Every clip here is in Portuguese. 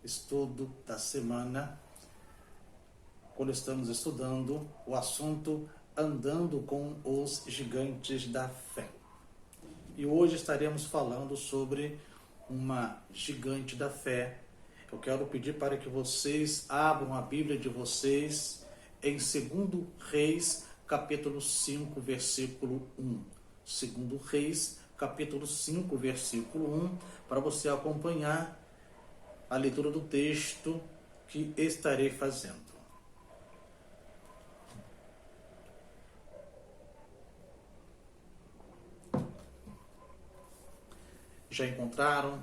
estudo da semana, quando estamos estudando o assunto Andando com os Gigantes da Fé. E hoje estaremos falando sobre uma gigante da fé. Eu quero pedir para que vocês abram a Bíblia de vocês em 2 Reis, capítulo 5, versículo 1. 2 Reis, capítulo 5, versículo 1, para você acompanhar a leitura do texto que estarei fazendo. Já encontraram?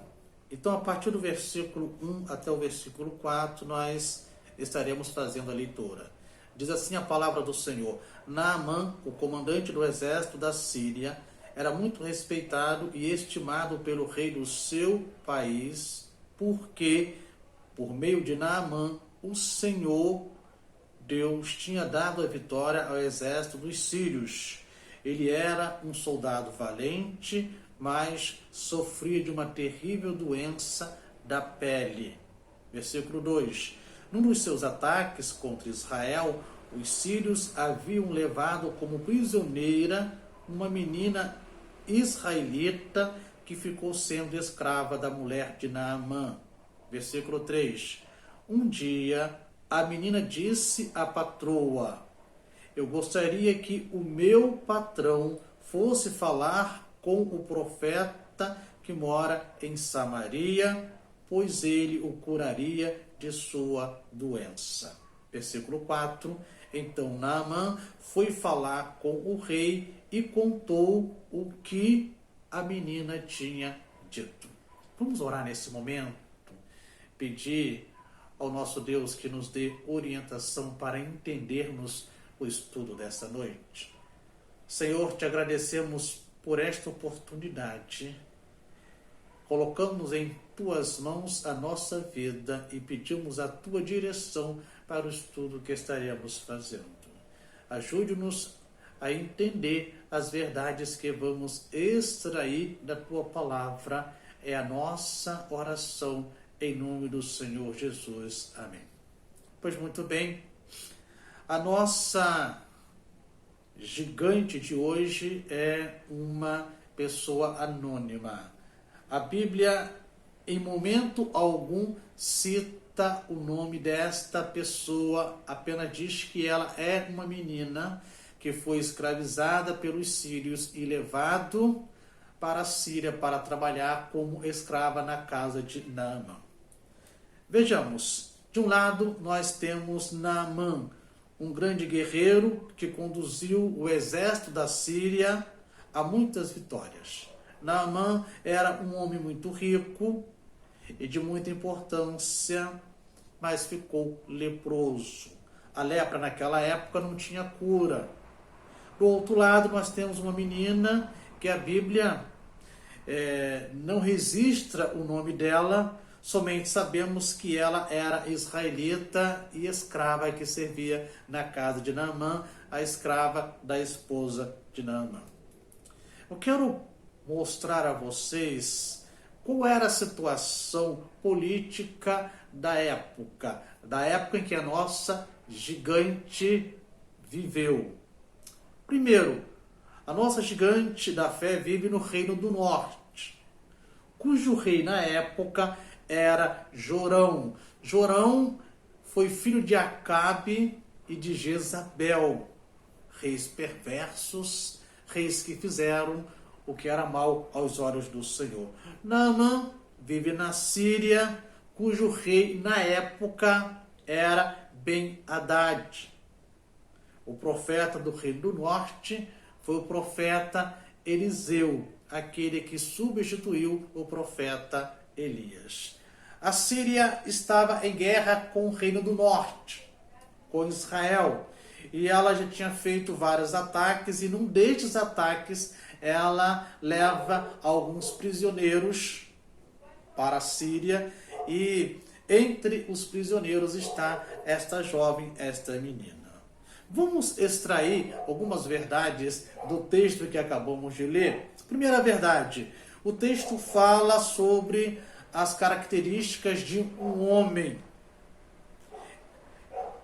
Então, a partir do versículo 1 até o versículo 4, nós estaremos fazendo a leitura. Diz assim a palavra do Senhor: Naamã, o comandante do exército da Síria, era muito respeitado e estimado pelo rei do seu país, porque, por meio de Naamã, o Senhor Deus tinha dado a vitória ao exército dos sírios. Ele era um soldado valente, mas sofria de uma terrível doença da pele. Versículo 2. Num dos seus ataques contra Israel, os sírios haviam levado como prisioneira uma menina israelita que ficou sendo escrava da mulher de Naamã. Versículo 3. Um dia, a menina disse à patroa: eu gostaria que o meu patrão fosse falar com o profeta que mora em Samaria, pois ele o curaria de sua doença. Versículo 4. Então Naamã foi falar com o rei e contou o que a menina tinha dito. Vamos orar nesse momento, pedir ao nosso Deus que nos dê orientação para entendermos o estudo dessa noite. Senhor, te agradecemos por esta oportunidade. Colocamos em tuas mãos a nossa vida e pedimos a tua direção para o estudo que estaremos fazendo. Ajude-nos a entender as verdades que vamos extrair da tua palavra. É a nossa oração em nome do Senhor Jesus. Amém. Pois muito bem, a nossa gigante de hoje é uma pessoa anônima. A Bíblia, em momento algum, cita o nome desta pessoa, apenas diz que ela é uma menina que foi escravizada pelos sírios e levado para a Síria para trabalhar como escrava na casa de Naamã. Vejamos, de um lado nós temos Naamã, um grande guerreiro que conduziu o exército da Síria a muitas vitórias. Naamã era um homem muito rico e de muita importância, mas ficou leproso. A lepra naquela época não tinha cura. Do outro lado nós temos uma menina que a Bíblia não registra o nome dela, somente sabemos que ela era israelita e escrava que servia na casa de Naamã, a escrava da esposa de Naamã. Eu quero mostrar a vocês qual era a situação política da época em que a nossa gigante viveu. Primeiro, a nossa gigante da fé vive no Reino do Norte, cujo rei na época era Jorão. Jorão foi filho de Acabe e de Jezabel, reis perversos, reis que fizeram o que era mal aos olhos do Senhor. Naamã vive na Síria, cujo rei na época era Ben-Hadad. O profeta do Reino do Norte foi o profeta Eliseu, aquele que substituiu o profeta Elias. A Síria estava em guerra com o Reino do Norte, com Israel, e ela já tinha feito vários ataques, e num destes ataques ela leva alguns prisioneiros para a Síria, e entre os prisioneiros está esta jovem, esta menina. Vamos extrair algumas verdades do texto que acabamos de ler. Primeira verdade, o texto fala sobre as características de um homem.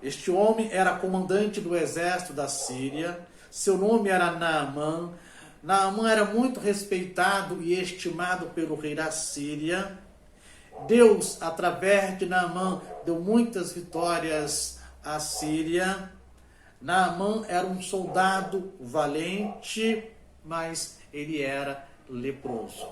Este homem era comandante do exército da Síria, seu nome era Naamã. Naamã era muito respeitado e estimado pelo rei da Síria. Deus, através de Naamã, deu muitas vitórias à Síria. Naamã era um soldado valente, mas ele era leproso.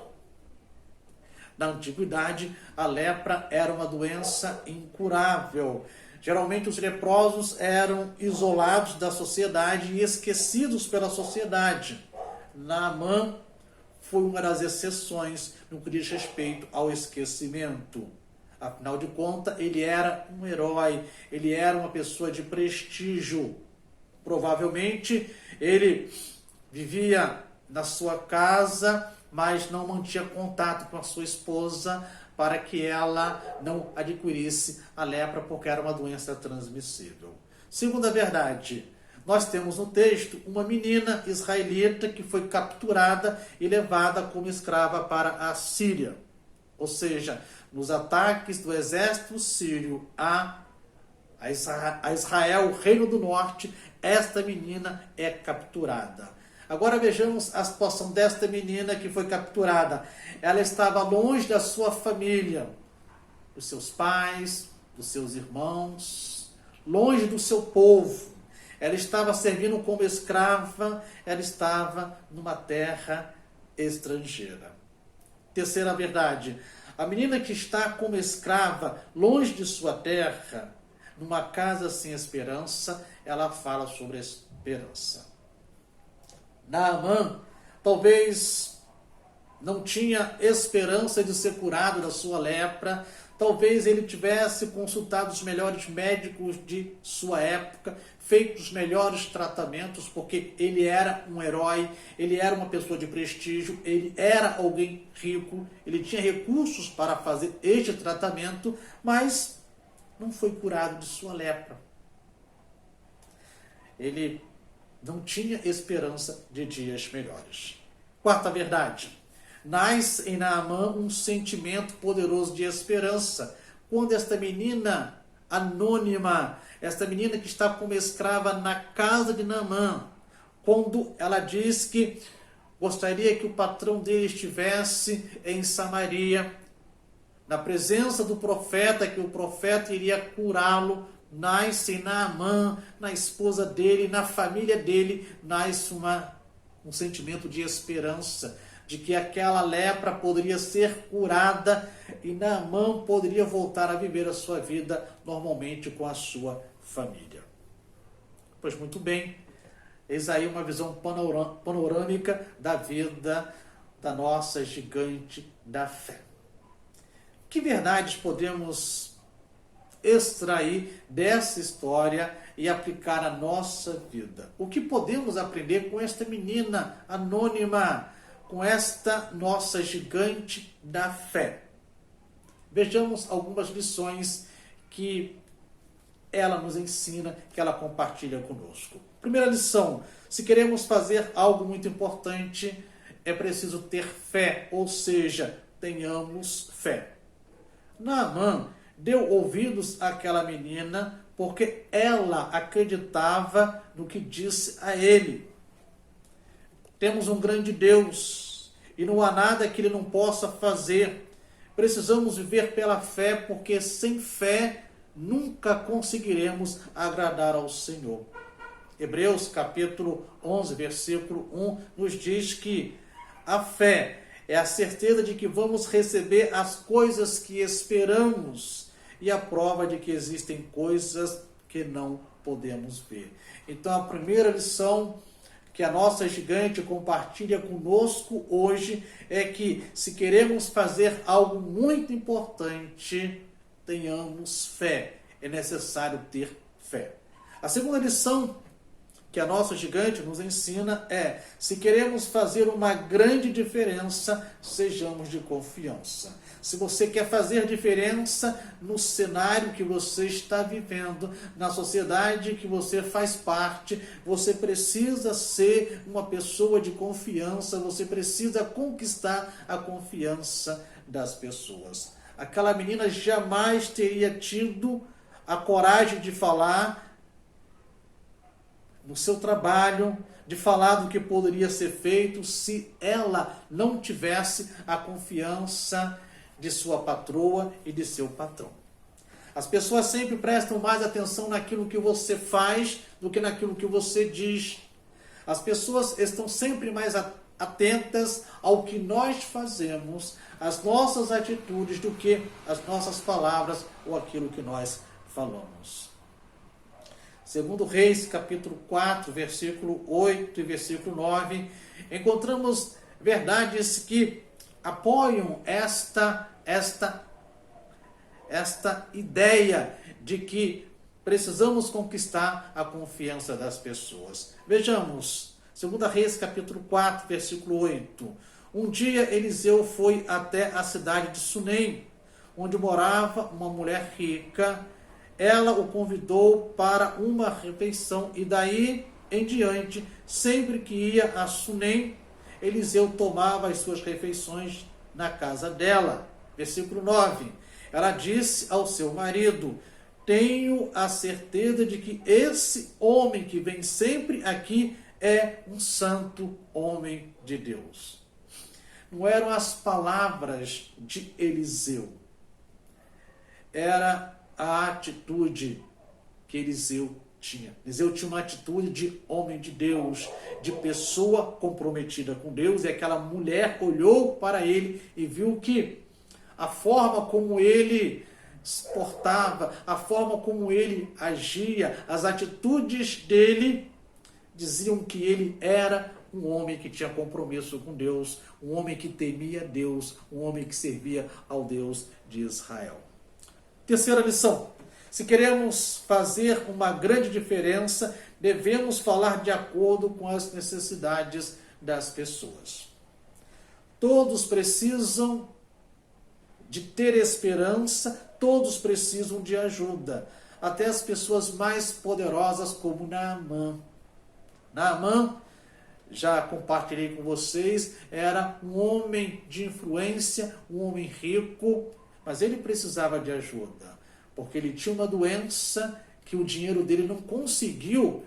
Na antiguidade, a lepra era uma doença incurável. Geralmente os leprosos eram isolados da sociedade e esquecidos pela sociedade. Naamã foi uma das exceções no que diz respeito ao esquecimento. Afinal de contas, ele era um herói, ele era uma pessoa de prestígio. Provavelmente ele vivia na sua casa, mas não mantinha contato com a sua esposa para que ela não adquirisse a lepra, porque era uma doença transmissível. Segunda verdade, nós temos no texto uma menina israelita que foi capturada e levada como escrava para a Síria. Ou seja, nos ataques do exército sírio a Israel, o reino do norte, esta menina é capturada. Agora vejamos a situação desta menina que foi capturada. Ela estava longe da sua família, dos seus pais, dos seus irmãos, longe do seu povo. Ela estava servindo como escrava, ela estava numa terra estrangeira. Terceira verdade, a menina que está como escrava, longe de sua terra, numa casa sem esperança, ela fala sobre a esperança. Naamã talvez não tinha esperança de ser curado da sua lepra, talvez ele tivesse consultado os melhores médicos de sua época, feito os melhores tratamentos, porque ele era um herói, ele era uma pessoa de prestígio, ele era alguém rico, ele tinha recursos para fazer este tratamento, mas não foi curado de sua lepra. Ele não tinha esperança de dias melhores. Quarta verdade, nasce em Naamã um sentimento poderoso de esperança. Quando esta menina anônima, esta menina que está como escrava na casa de Naamã, quando ela diz que gostaria que o patrão dele estivesse em Samaria, na presença do profeta, que o profeta iria curá-lo, nasce em Naamã, na esposa dele, na família dele, nasce um sentimento de esperança, de que aquela lepra poderia ser curada e Naamã poderia voltar a viver a sua vida normalmente com a sua família. Pois muito bem, eis aí uma visão panorâmica da vida da nossa gigante da fé. Que verdades podemos extrair dessa história e aplicar à nossa vida? O que podemos aprender com esta menina anônima, com esta nossa gigante da fé? Vejamos algumas lições que ela nos ensina, que ela compartilha conosco. Primeira lição, se queremos fazer algo muito importante, é preciso ter fé, ou seja, tenhamos fé. Naamã deu ouvidos àquela menina porque ela acreditava no que disse a ele. Temos um grande Deus e não há nada que ele não possa fazer. Precisamos viver pela fé, porque sem fé nunca conseguiremos agradar ao Senhor. Hebreus capítulo 11, versículo 1 nos diz que a fé é a certeza de que vamos receber as coisas que esperamos e a prova de que existem coisas que não podemos ver. Então, a primeira lição que a nossa gigante compartilha conosco hoje é que, se queremos fazer algo muito importante, tenhamos fé. É necessário ter fé. A segunda lição que a nossa gigante nos ensina é: se queremos fazer uma grande diferença, sejamos de confiança. Se você quer fazer diferença no cenário que você está vivendo, na sociedade que você faz parte, você precisa ser uma pessoa de confiança, você precisa conquistar a confiança das pessoas. Aquela menina jamais teria tido a coragem de falar no seu trabalho, de falar do que poderia ser feito se ela não tivesse a confiança de sua patroa e de seu patrão. As pessoas sempre prestam mais atenção naquilo que você faz do que naquilo que você diz. As pessoas estão sempre mais atentas ao que nós fazemos, às nossas atitudes, do que às nossas palavras ou aquilo que nós falamos. Segundo Reis, capítulo 4, versículo 8 e versículo 9, encontramos verdades que apoiam esta ideia de que precisamos conquistar a confiança das pessoas. Vejamos, 2 Reis, capítulo 4, versículo 8. Um dia Eliseu foi até a cidade de Sunem, onde morava uma mulher rica. Ela o convidou para uma refeição e daí em diante, sempre que ia a Sunem, Eliseu tomava as suas refeições na casa dela. Versículo 9. Ela disse ao seu marido: tenho a certeza de que esse homem que vem sempre aqui é um santo homem de Deus. Não eram as palavras de Eliseu, era a atitude que Eliseu tinha. Eliseu tinha uma atitude de homem de Deus, de pessoa comprometida com Deus, e aquela mulher olhou para ele e viu que a forma como ele se portava, a forma como ele agia, as atitudes dele diziam que ele era um homem que tinha compromisso com Deus, um homem que temia Deus, um homem que servia ao Deus de Israel. Terceira lição: se queremos fazer uma grande diferença, devemos falar de acordo com as necessidades das pessoas. Todos precisam de ter esperança, todos precisam de ajuda, até as pessoas mais poderosas como Naamã. Naamã, já compartilhei com vocês, era um homem de influência, um homem rico, mas ele precisava de ajuda, porque ele tinha uma doença que o dinheiro dele não conseguiu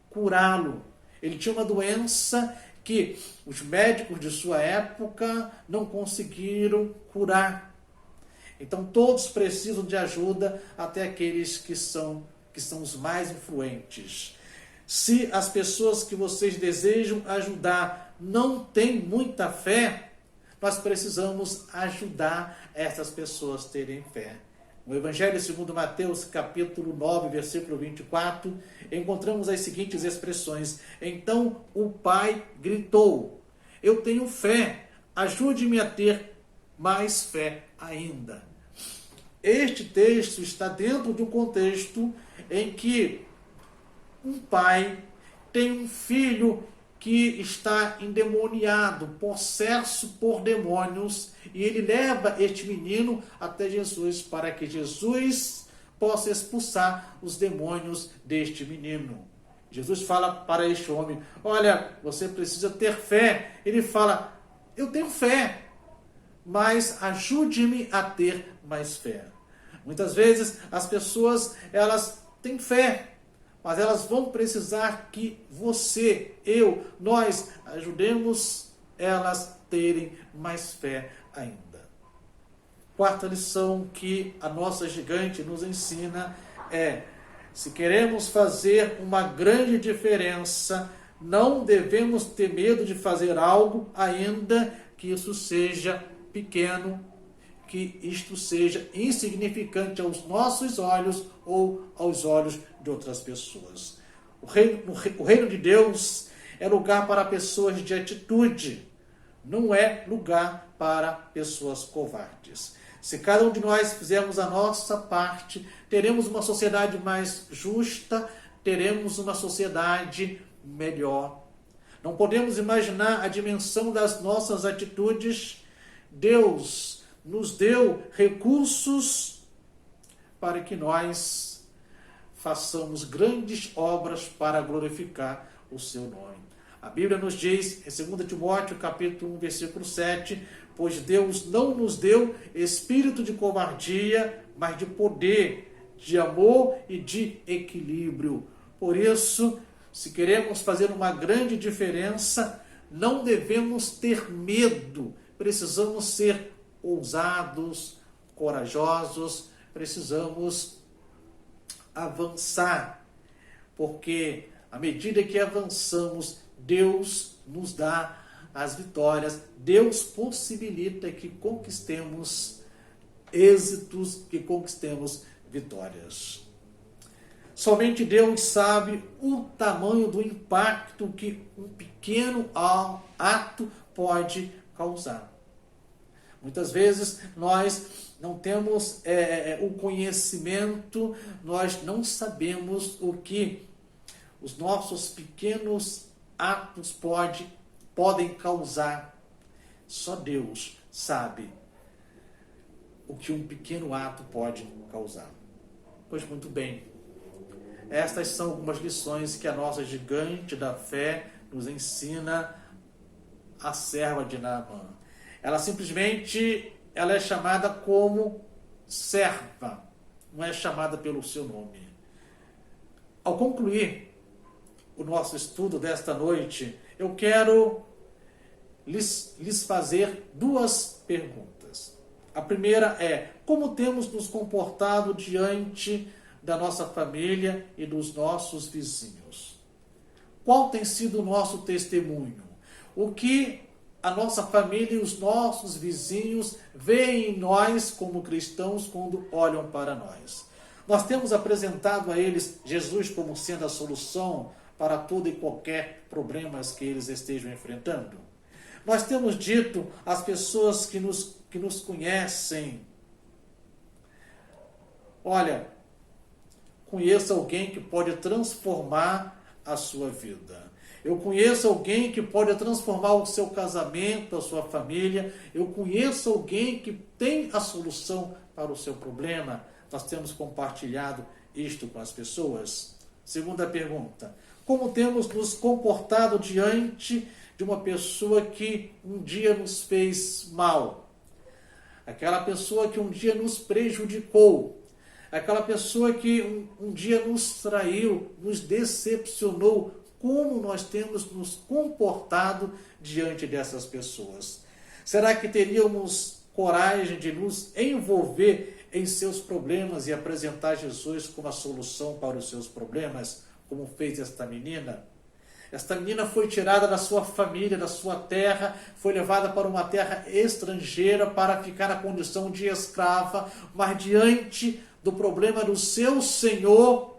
curá-lo. Ele tinha uma doença que os médicos de sua época não conseguiram curar. Então todos precisam de ajuda, até aqueles que são os mais influentes. Se as pessoas que vocês desejam ajudar não têm muita fé, nós precisamos ajudar essas pessoas a terem fé. No Evangelho segundo Mateus, capítulo 9, versículo 24, encontramos as seguintes expressões: então o pai gritou: eu tenho fé, ajude-me a ter mais fé ainda. Este texto está dentro de um contexto em que um pai tem um filho que está endemoniado, possesso por demônios, e ele leva este menino até Jesus para que Jesus possa expulsar os demônios deste menino. Jesus fala para este homem: olha, você precisa ter fé. Ele fala: eu tenho fé, mas ajude-me a ter mais fé. Muitas vezes as pessoas, elas têm fé, mas elas vão precisar que você, nós ajudemos elas a terem mais fé ainda. Quarta lição que a nossa gigante nos ensina é: se queremos fazer uma grande diferença, não devemos ter medo de fazer algo, ainda que isso seja pequeno, que isto seja insignificante aos nossos olhos ou aos olhos de outras pessoas. O reino de Deus é lugar para pessoas de atitude, não é lugar para pessoas covardes. Se cada um de nós fizermos a nossa parte, teremos uma sociedade mais justa, teremos uma sociedade melhor. Não podemos imaginar a dimensão das nossas atitudes. Deus nos deu recursos para que nós façamos grandes obras para glorificar o seu nome. A Bíblia nos diz, em 2 Timóteo, capítulo 1, versículo 7, pois Deus não nos deu espírito de covardia, mas de poder, de amor e de equilíbrio. Por isso, se queremos fazer uma grande diferença, não devemos ter medo, precisamos ser ousados, corajosos, precisamos avançar, porque à medida que avançamos, Deus nos dá as vitórias, Deus possibilita que conquistemos êxitos, que conquistemos vitórias. Somente Deus sabe o tamanho do impacto que um pequeno ato pode causar. Muitas vezes nós não temos o conhecimento, nós não sabemos o que os nossos pequenos atos podem causar. Só Deus sabe o que um pequeno ato pode causar. Pois muito bem, estas são algumas lições que a nossa gigante da fé nos ensina, a serva de Naamã. Ela é chamada como serva, não é chamada pelo seu nome. Ao concluir o nosso estudo desta noite, eu quero lhes fazer duas perguntas. A primeira é: como temos nos comportado diante da nossa família e dos nossos vizinhos? Qual tem sido o nosso testemunho? O que a nossa família e os nossos vizinhos veem em nós como cristãos quando olham para nós? Nós temos apresentado a eles Jesus como sendo a solução para todo e qualquer problemas que eles estejam enfrentando? Nós temos dito às pessoas que nos conhecem: olha, conheça alguém que pode transformar a sua vida. Eu conheço alguém que pode transformar o seu casamento, a sua família. Eu conheço alguém que tem a solução para o seu problema. Nós temos compartilhado isto com as pessoas. Segunda pergunta: como temos nos comportado diante de uma pessoa que um dia nos fez mal? Aquela pessoa que um dia nos prejudicou. Aquela pessoa que um dia nos traiu, nos decepcionou. Como nós temos nos comportado diante dessas pessoas? Será que teríamos coragem de nos envolver em seus problemas e apresentar Jesus como a solução para os seus problemas, como fez esta menina? Esta menina foi tirada da sua família, da sua terra, foi levada para uma terra estrangeira para ficar na condição de escrava, mas diante do problema do seu Senhor,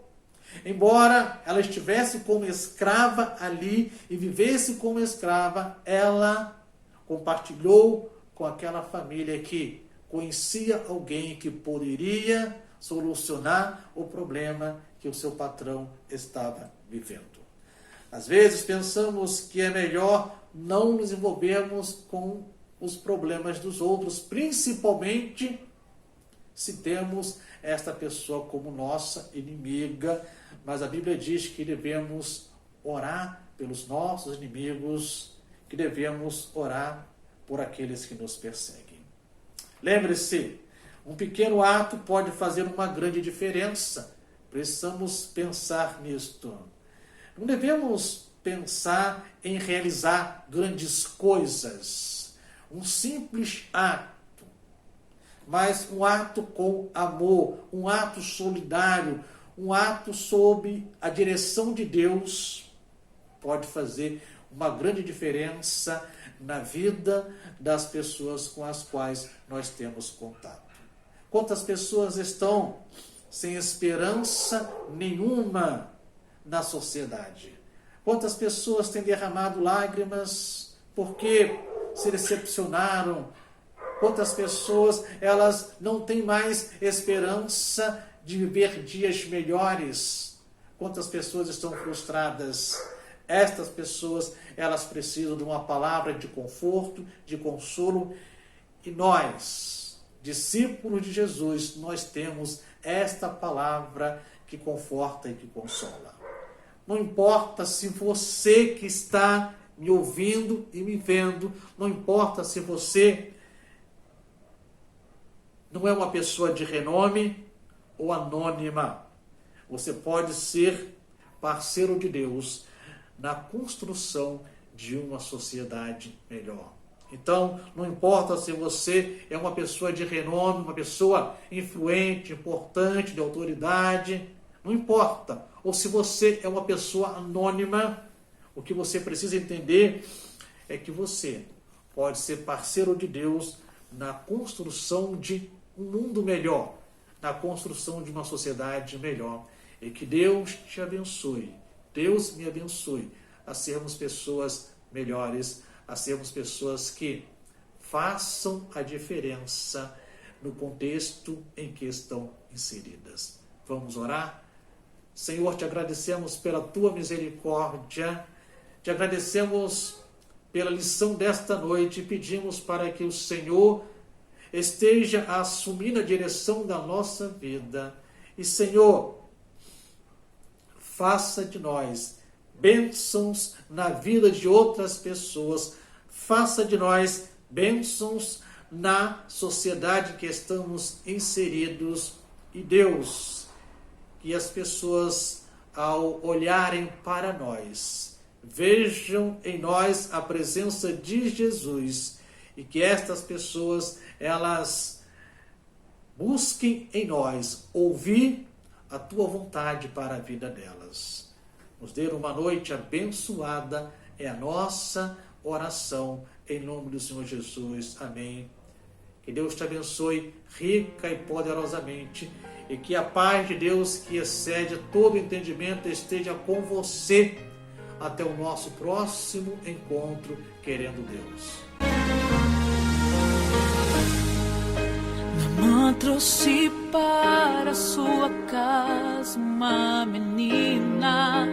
embora ela estivesse como escrava ali e vivesse como escrava, ela compartilhou com aquela família que conhecia alguém que poderia solucionar o problema que o seu patrão estava vivendo. Às vezes pensamos que é melhor não nos envolvermos com os problemas dos outros, principalmente se temos esta pessoa como nossa inimiga. Mas a Bíblia diz que devemos orar pelos nossos inimigos, que devemos orar por aqueles que nos perseguem. Lembre-se, um pequeno ato pode fazer uma grande diferença. Precisamos pensar nisto. Não devemos pensar em realizar grandes coisas. Um simples ato, mas um ato com amor, um ato solidário, um ato sob a direção de Deus pode fazer uma grande diferença na vida das pessoas com as quais nós temos contato. Quantas pessoas estão sem esperança nenhuma na sociedade? Quantas pessoas têm derramado lágrimas porque se decepcionaram? Quantas pessoas elas não têm mais esperança de viver dias melhores? Quantas pessoas estão frustradas? Estas pessoas, elas precisam de uma palavra de conforto, de consolo. E nós, discípulos de Jesus, nós temos esta palavra que conforta e que consola. não importa se você que está me ouvindo e me vendo, não importa se você não é uma pessoa de renome ou anônima, você pode ser parceiro de Deus na construção de uma sociedade melhor. Então, não importa se você é uma pessoa de renome, uma pessoa influente, importante, de autoridade, não importa. Ou se você é uma pessoa anônima, o que você precisa entender é que você pode ser parceiro de Deus na construção de um mundo melhor, na construção de uma sociedade melhor. E que Deus te abençoe, Deus me abençoe a sermos pessoas melhores, a sermos pessoas que façam a diferença no contexto em que estão inseridas. Vamos orar? Senhor, te agradecemos pela tua misericórdia, te agradecemos pela lição desta noite e pedimos para que o Senhor esteja a assumir a direção da nossa vida. E, Senhor, faça de nós bênçãos na vida de outras pessoas, faça de nós bênçãos na sociedade que estamos inseridos. E Deus, que as pessoas, ao olharem para nós, vejam em nós a presença de Jesus e que estas pessoas, elas busquem em nós ouvir a tua vontade para a vida delas. Nos dê uma noite abençoada, é a nossa oração, em nome do Senhor Jesus. Amém. Que Deus te abençoe rica e poderosamente, e que a paz de Deus, que excede todo entendimento, esteja com você até o nosso próximo encontro, querendo Deus. Namã trouxe para sua casa uma menina,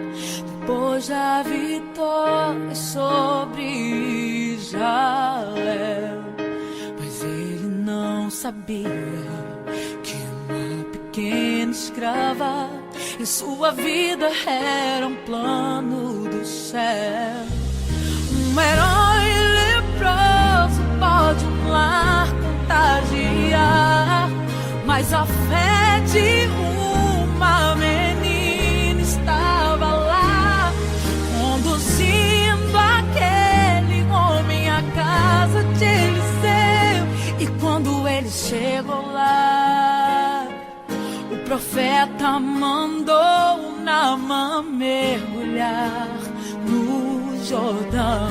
depois da vitória sobre Israel. Mas ele não sabia que uma pequena escrava e sua vida era um plano do céu. Um herói leproso pode um lar contagiar, mas a fé de uma menina estava lá, conduzindo aquele homem à casa de Eliseu. E quando ele chegou lá, o profeta mandou Naamã mergulhar no Jordão.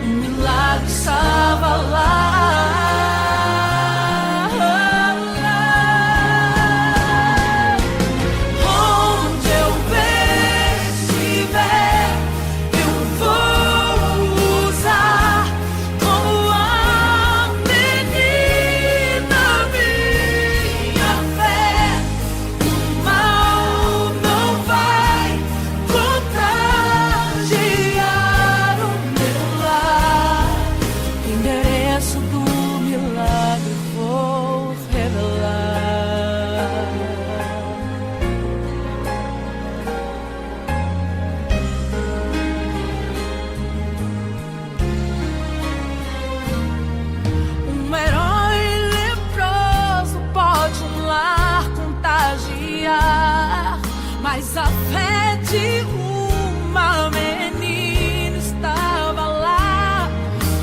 Um milagre estava lá. Onde eu estiver, eu vou usar como a menina minha fé. O mal não vai contagiar o meu lar. O endereço do milagre vou revelar. Um herói leproso pode um lar contagiar, mas a fé de uma menina estava lá,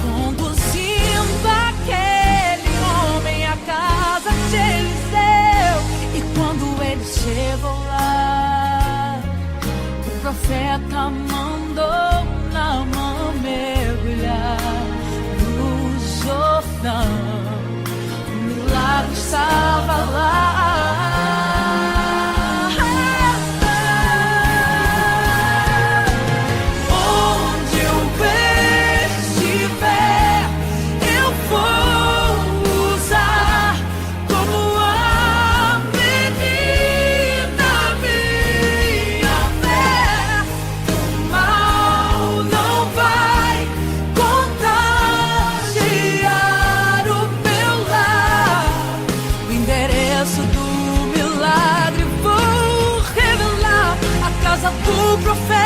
conduzindo aquele homem à casa de Eliseu. E quando ele chegou lá, o profeta mandou Naamã mergulhar no Jordão. O milagre estava lá. Onde eu estiver, eu vou usar como a menina minha fé. O mal não vai contagiar o meu lar. O endereço do profeta.